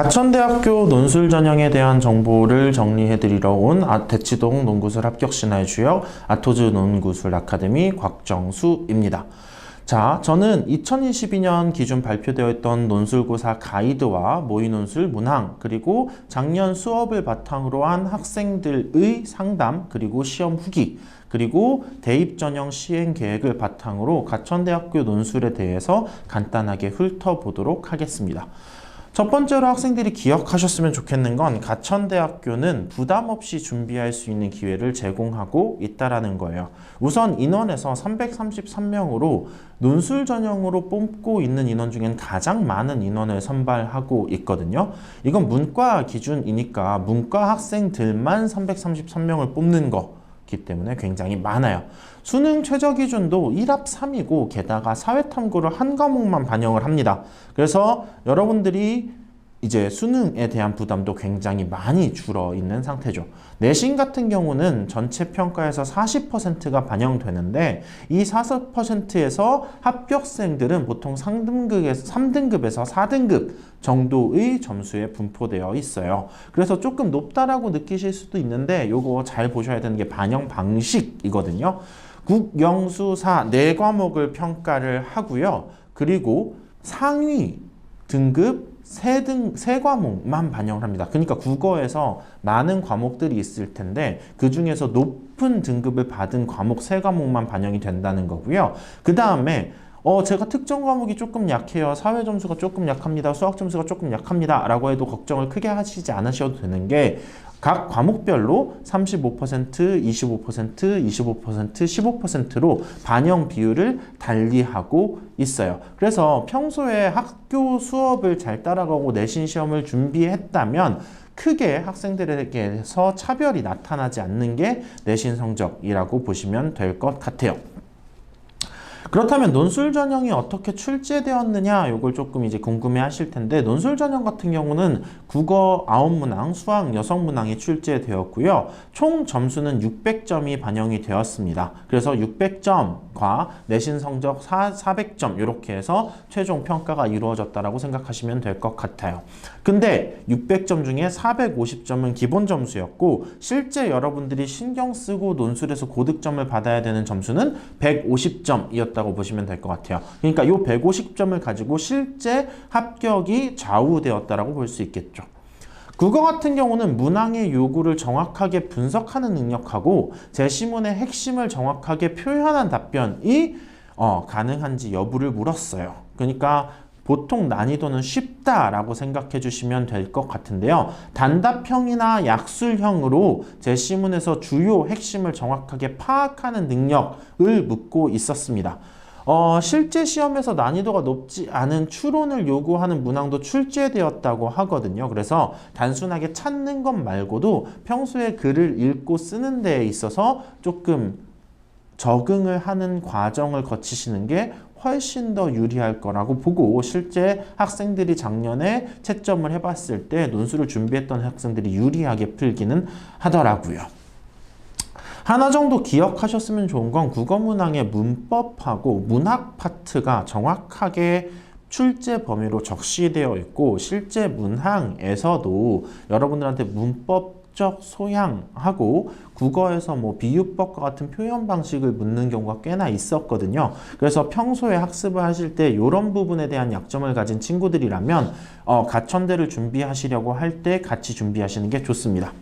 가천대학교 논술 전형에 대한 정보를 정리해드리러 온 대치동 농구술 합격신화의 주역 아토즈 농구술 아카데미 곽정수입니다. 자, 저는 2022년 기준 발표되어 있던 논술고사 가이드와 모의논술 문항, 그리고 작년 수업을 바탕으로 한 학생들의 상담, 그리고 시험 후기, 그리고 대입 전형 시행 계획을 바탕으로 가천대학교 논술에 대해서 간단하게 훑어보도록 하겠습니다. 첫 번째로 학생들이 기억하셨으면 좋겠는 건 가천대학교는 부담 없이 준비할 수 있는 기회를 제공하고 있다는 거예요. 우선 인원에서 333명으로 논술 전형으로 뽑고 있는 인원 중엔 가장 많은 인원을 선발하고 있거든요. 이건 문과 기준이니까 문과 학생들만 333명을 뽑는 거기 때문에 굉장히 많아요. 수능 최저 기준도 1합 3이고 게다가 사회탐구를 한 과목만 반영을 합니다. 그래서 여러분들이 이제 수능에 대한 부담도 굉장히 많이 줄어 있는 상태죠. 내신 같은 경우는 전체 평가에서 40%가 반영되는데 이 40%에서 합격생들은 보통 3등급에서 4등급 정도의 점수에 분포되어 있어요. 그래서 조금 높다라고 느끼실 수도 있는데 요거 잘 보셔야 되는 게 반영 방식이거든요. 국영수사 4과목을 평가를 하고요. 그리고 상위 등급 3과목만 반영을 합니다. 그러니까 국어에서 많은 과목들이 있을 텐데 그 중에서 높은 등급을 받은 과목 3과목만 반영이 된다는 거고요. 그 다음에 제가 특정 과목이 조금 약해요. 사회 점수가 조금 약합니다. 수학 점수가 조금 약합니다. 라고 해도 걱정을 크게 하시지 않으셔도 되는 게 각 과목별로 35%, 25%, 25%, 15%로 반영 비율을 달리하고 있어요. 그래서 평소에 학교 수업을 잘 따라가고 내신 시험을 준비했다면 크게 학생들에게서 차별이 나타나지 않는 게 내신 성적이라고 보시면 될 것 같아요. 그렇다면 논술 전형이 어떻게 출제되었느냐 이걸 조금 이제 궁금해 하실 텐데 논술 전형 같은 경우는 국어 9문항, 수학 6문항이 출제되었고요. 총 점수는 600점이 반영이 되었습니다. 그래서 600점과 내신 성적 400점 이렇게 해서 최종 평가가 이루어졌다라고 생각하시면 될 것 같아요. 근데 600점 중에 450점은 기본 점수였고 실제 여러분들이 신경 쓰고 논술에서 고득점을 받아야 되는 점수는 150점이었다고 보시면 될 것 같아요. 그러니까 이 150점을 가지고 실제 합격이 좌우되었다라고 볼 수 있겠죠. 국어 같은 경우는 문항의 요구를 정확하게 분석하는 능력하고 제시문의 핵심을 정확하게 표현한 답변이 가능한지 여부를 물었어요. 그러니까 보통 난이도는 쉽다라고 생각해 주시면 될 것 같은데요. 단답형이나 약술형으로 제시문에서 주요 핵심을 정확하게 파악하는 능력을 묻고 있었습니다. 실제 시험에서 난이도가 높지 않은 추론을 요구하는 문항도 출제되었다고 하거든요. 그래서 단순하게 찾는 것 말고도 평소에 글을 읽고 쓰는 데에 있어서 조금 적응을 하는 과정을 거치시는 게 훨씬 더 유리할 거라고 보고 실제 학생들이 작년에 채점을 해봤을 때 논술을 준비했던 학생들이 유리하게 풀기는 하더라고요. 하나 정도 기억하셨으면 좋은 건 국어 문항의 문법하고 문학 파트가 정확하게 출제 범위로 적시되어 있고 실제 문항에서도 여러분들한테 문법적 소양하고 국어에서 뭐 비유법과 같은 표현 방식을 묻는 경우가 꽤나 있었거든요. 그래서 평소에 학습을 하실 때 이런 부분에 대한 약점을 가진 친구들이라면 가천대를 준비하시려고 할 때 같이 준비하시는 게 좋습니다.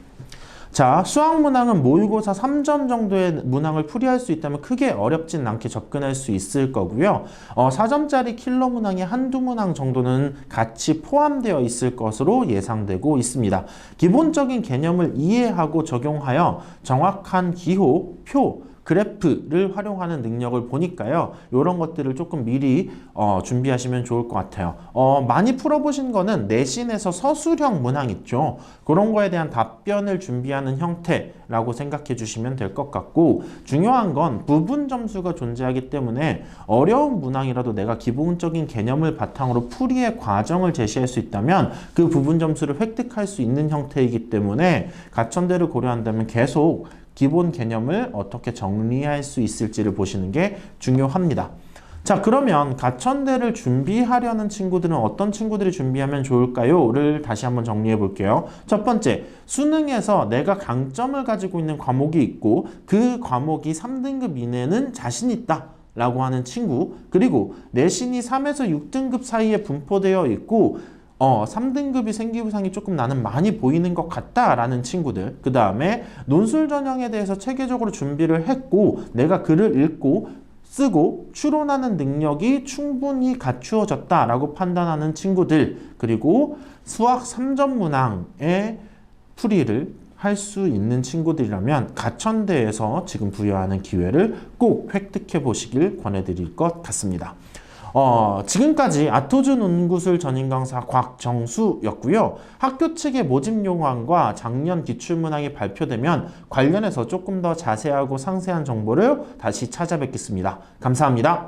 자, 수학 문항은 모의고사 3점 정도의 문항을 풀이할 수 있다면 크게 어렵진 않게 접근할 수 있을 거고요. 4점짜리 킬러 문항이 한두 문항 정도는 같이 포함되어 있을 것으로 예상되고 있습니다. 기본적인 개념을 이해하고 적용하여 정확한 기호, 표, 그래프를 활용하는 능력을 보니까요. 이런 것들을 조금 미리 준비하시면 좋을 것 같아요. 많이 풀어보신 거는 내신에서 서술형 문항 있죠. 그런 거에 대한 답변을 준비하는 형태라고 생각해 주시면 될 것 같고 중요한 건 부분 점수가 존재하기 때문에 어려운 문항이라도 내가 기본적인 개념을 바탕으로 풀이의 과정을 제시할 수 있다면 그 부분 점수를 획득할 수 있는 형태이기 때문에 가천대를 고려한다면 계속 기본 개념을 어떻게 정리할 수 있을지를 보시는 게 중요합니다. 자, 그러면 가천대를 준비하려는 친구들은 어떤 친구들이 준비하면 좋을까요? 를 다시 한번 정리해 볼게요. 첫 번째, 수능에서 내가 강점을 가지고 있는 과목이 있고 그 과목이 3등급 이내는 자신 있다 라고 하는 친구, 그리고 내신이 3에서 6등급 사이에 분포되어 있고 3등급이 생기부상이 조금 나는 많이 보이는 것 같다라는 친구들, 그 다음에 논술 전형에 대해서 체계적으로 준비를 했고 내가 글을 읽고 쓰고 추론하는 능력이 충분히 갖추어졌다라고 판단하는 친구들, 그리고 수학 3점 문항의 풀이를 할 수 있는 친구들이라면 가천대에서 지금 부여하는 기회를 꼭 획득해 보시길 권해드릴 것 같습니다. 지금까지 아토즈 논구술 전임 강사 곽정수였고요. 학교 측의 모집 요구안과 작년 기출문항이 발표되면 관련해서 조금 더 자세하고 상세한 정보를 다시 찾아뵙겠습니다. 감사합니다.